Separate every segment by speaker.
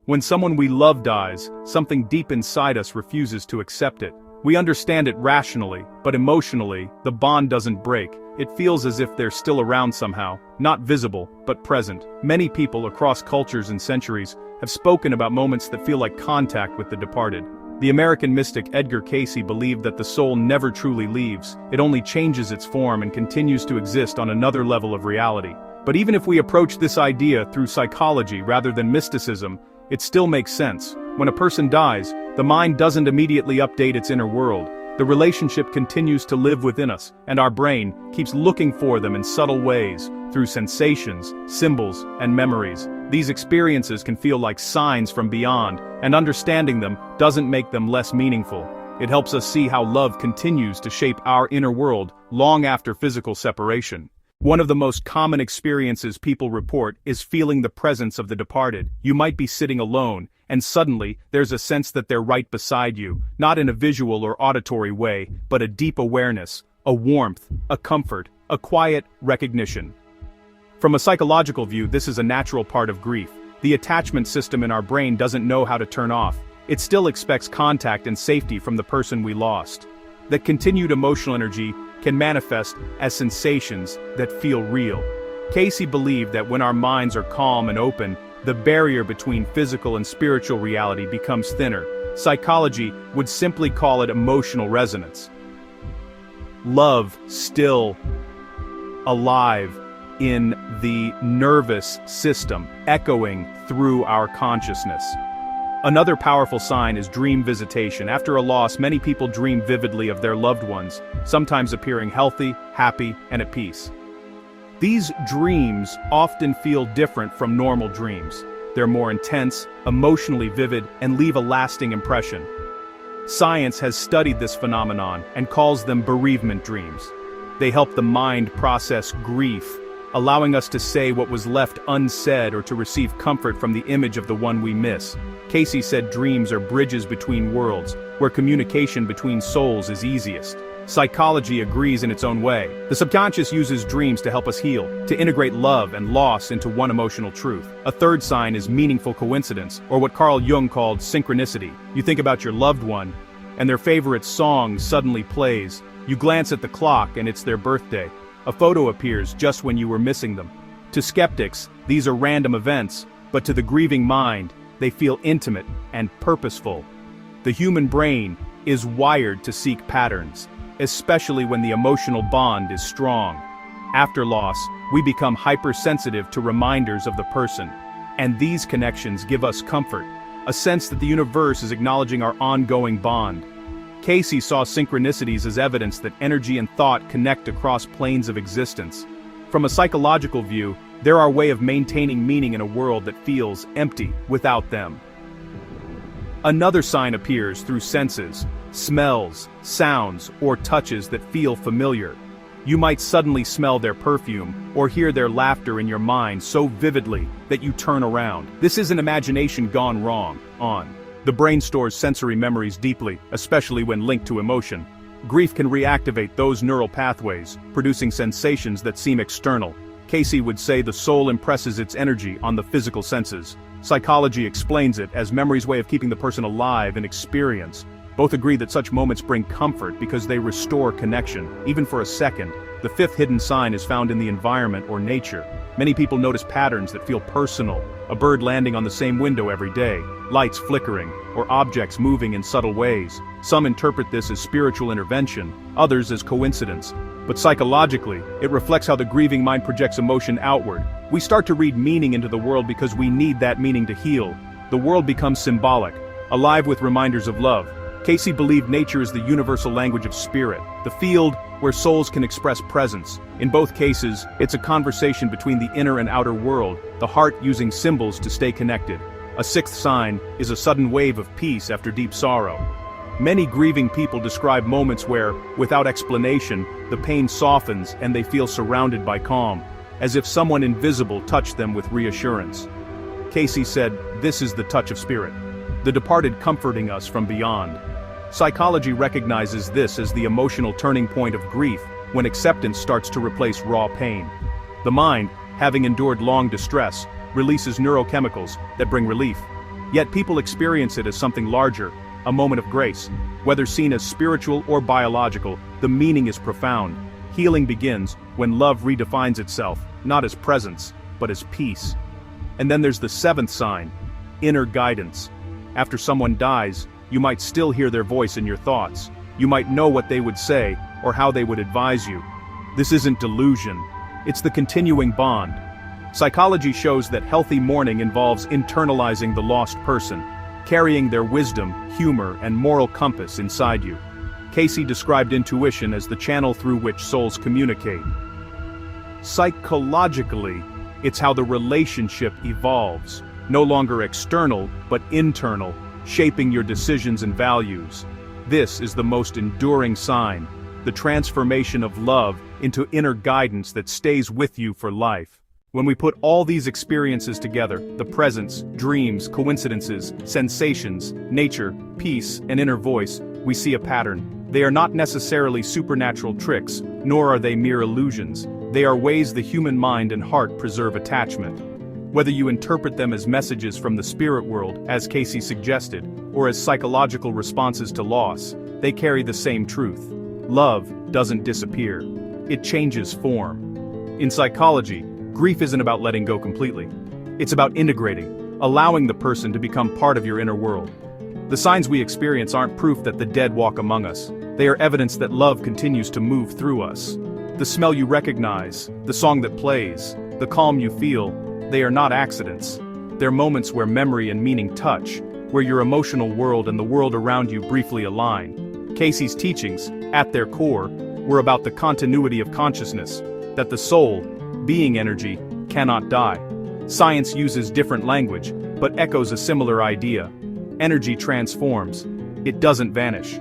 Speaker 1: When someone we love dies, something deep inside us refuses to accept it. We understand it rationally, but emotionally, the bond doesn't break. It feels as if they're still around somehow, not visible, but present. Many people across cultures and centuries have spoken about moments that feel like contact with the departed. The American mystic Edgar Cayce believed that the soul never truly leaves, it only changes its form and continues to exist on another level of reality. But even if we approach this idea through psychology rather than mysticism, it still makes sense. When a person dies, the mind doesn't immediately update its inner world. The relationship continues to live within us, and our brain keeps looking for them in subtle ways, through sensations, symbols, and memories. These experiences can feel like signs from beyond, and understanding them doesn't make them less meaningful. It helps us see how love continues to shape our inner world long after physical separation. One of the most common experiences people report is feeling the presence of the departed. You might be sitting alone, and suddenly, there's a sense that they're right beside you, not in a visual or auditory way, but a deep awareness, a warmth, a comfort, a quiet recognition. From a psychological view, this is a natural part of grief. The attachment system in our brain doesn't know how to turn off. It still expects contact and safety from the person we lost. That continued emotional energy can manifest as sensations that feel real. Cayce believed that when our minds are calm and open, the barrier between physical and spiritual reality becomes thinner. Psychology would simply call it emotional resonance. Love still alive in the nervous system, echoing through our consciousness. Another powerful sign is dream visitation. After a loss, many people dream vividly of their loved ones, sometimes appearing healthy, happy, and at peace. These dreams often feel different from normal dreams. They're more intense, emotionally vivid, and leave a lasting impression. Science has studied this phenomenon and calls them bereavement dreams. They help the mind process grief, allowing us to say what was left unsaid or to receive comfort from the image of the one we miss. Cayce said dreams are bridges between worlds, where communication between souls is easiest. Psychology agrees in its own way. The subconscious uses dreams to help us heal, to integrate love and loss into one emotional truth. A third sign is meaningful coincidence, or what Carl Jung called synchronicity. You think about your loved one, and their favorite song suddenly plays. You glance at the clock and it's their birthday. A photo appears just when you were missing them. To skeptics, these are random events, but to the grieving mind, they feel intimate and purposeful. The human brain is wired to seek patterns, especially when the emotional bond is strong. After loss, we become hypersensitive to reminders of the person, and these connections give us comfort, a sense that the universe is acknowledging our ongoing bond. Cayce saw synchronicities as evidence that energy and thought connect across planes of existence. From a psychological view, they're our way of maintaining meaning in a world that feels empty without them. Another sign appears through senses, smells, sounds, or touches that feel familiar. You might suddenly smell their perfume, or hear their laughter in your mind so vividly that you turn around. This isn't imagination gone wrong. The brain stores sensory memories deeply, especially when linked to emotion. Grief can reactivate those neural pathways, producing sensations that seem external. Cayce would say the soul impresses its energy on the physical senses. Psychology explains it as memory's way of keeping the person alive in experience. Both agree that such moments bring comfort because they restore connection, even for a second. The fifth hidden sign is found in the environment or nature. Many people notice patterns that feel personal. A bird landing on the same window every day, lights flickering, or objects moving in subtle ways. Some interpret this as spiritual intervention, others as coincidence. But psychologically, it reflects how the grieving mind projects emotion outward. We start to read meaning into the world because we need that meaning to heal. The world becomes symbolic, alive with reminders of love. Cayce believed nature is the universal language of spirit, the field where souls can express presence. In both cases, it's a conversation between the inner and outer world, the heart using symbols to stay connected. A sixth sign is a sudden wave of peace after deep sorrow. Many grieving people describe moments where, without explanation, the pain softens and they feel surrounded by calm, as if someone invisible touched them with reassurance. Cayce said, "This is the touch of spirit, the departed comforting us from beyond." Psychology recognizes this as the emotional turning point of grief, when acceptance starts to replace raw pain. The mind, having endured long distress, releases neurochemicals that bring relief. Yet people experience it as something larger, a moment of grace. Whether seen as spiritual or biological, the meaning is profound. Healing begins when love redefines itself, not as presence, but as peace. And then there's the seventh sign, inner guidance. After someone dies, you might still hear their voice in your thoughts. You might know what they would say, or how they would advise you. This isn't delusion. It's the continuing bond. Psychology shows that healthy mourning involves internalizing the lost person, carrying their wisdom, humor, and moral compass inside you. Cayce described intuition as the channel through which souls communicate. Psychologically, it's how the relationship evolves, no longer external, but internal, shaping your decisions and values. This is the most enduring sign, the transformation of love into inner guidance that stays with you for life. When we put all these experiences together, the presence, dreams, coincidences, sensations, nature, peace, and inner voice, we see a pattern. They are not necessarily supernatural tricks, nor are they mere illusions. They are ways the human mind and heart preserve attachment. Whether you interpret them as messages from the spirit world, as Cayce suggested, or as psychological responses to loss, they carry the same truth. Love doesn't disappear. It changes form. In psychology, grief isn't about letting go completely. It's about integrating, allowing the person to become part of your inner world. The signs we experience aren't proof that the dead walk among us. They are evidence that love continues to move through us. The smell you recognize, the song that plays, the calm you feel, they are not accidents. They're moments where memory and meaning touch, where your emotional world and the world around you briefly align. Cayce's teachings, at their core, were about the continuity of consciousness, that the soul, being energy, cannot die. Science uses different language, but echoes a similar idea. Energy transforms. It doesn't vanish.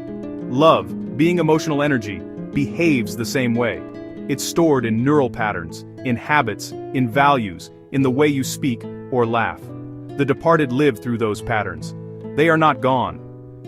Speaker 1: Love, being emotional energy, behaves the same way. It's stored in neural patterns, in habits, in values, in the way you speak or laugh. The departed live through those patterns. They are not gone.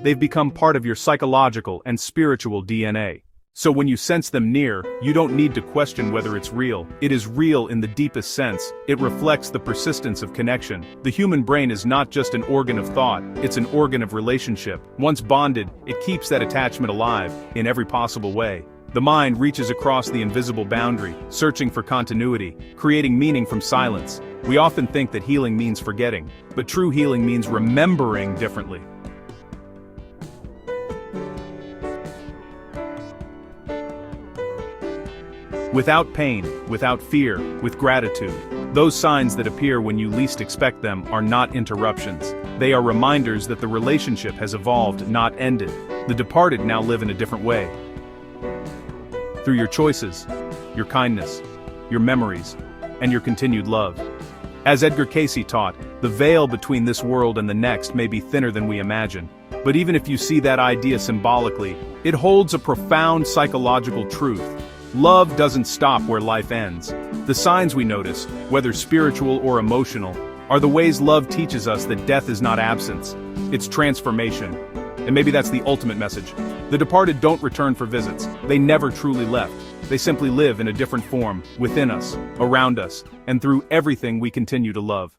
Speaker 1: They've become part of your psychological and spiritual DNA. So when you sense them near, you don't need to question whether it's real. It is real in the deepest sense. It reflects the persistence of connection. The human brain is not just an organ of thought, it's an organ of relationship. Once bonded, it keeps that attachment alive, in every possible way. The mind reaches across the invisible boundary, searching for continuity, creating meaning from silence. We often think that healing means forgetting, but true healing means remembering differently. Without pain, without fear, with gratitude. Those signs that appear when you least expect them are not interruptions. They are reminders that the relationship has evolved, not ended. The departed now live in a different way. Through your choices, your kindness, your memories, and your continued love. As Edgar Cayce taught, the veil between this world and the next may be thinner than we imagine. But even if you see that idea symbolically, it holds a profound psychological truth. Love doesn't stop where life ends. The signs we notice, whether spiritual or emotional, are the ways love teaches us that death is not absence, it's transformation. And maybe that's the ultimate message. The departed don't return for visits. They never truly left. They simply live in a different form, within us, around us, and through everything we continue to love.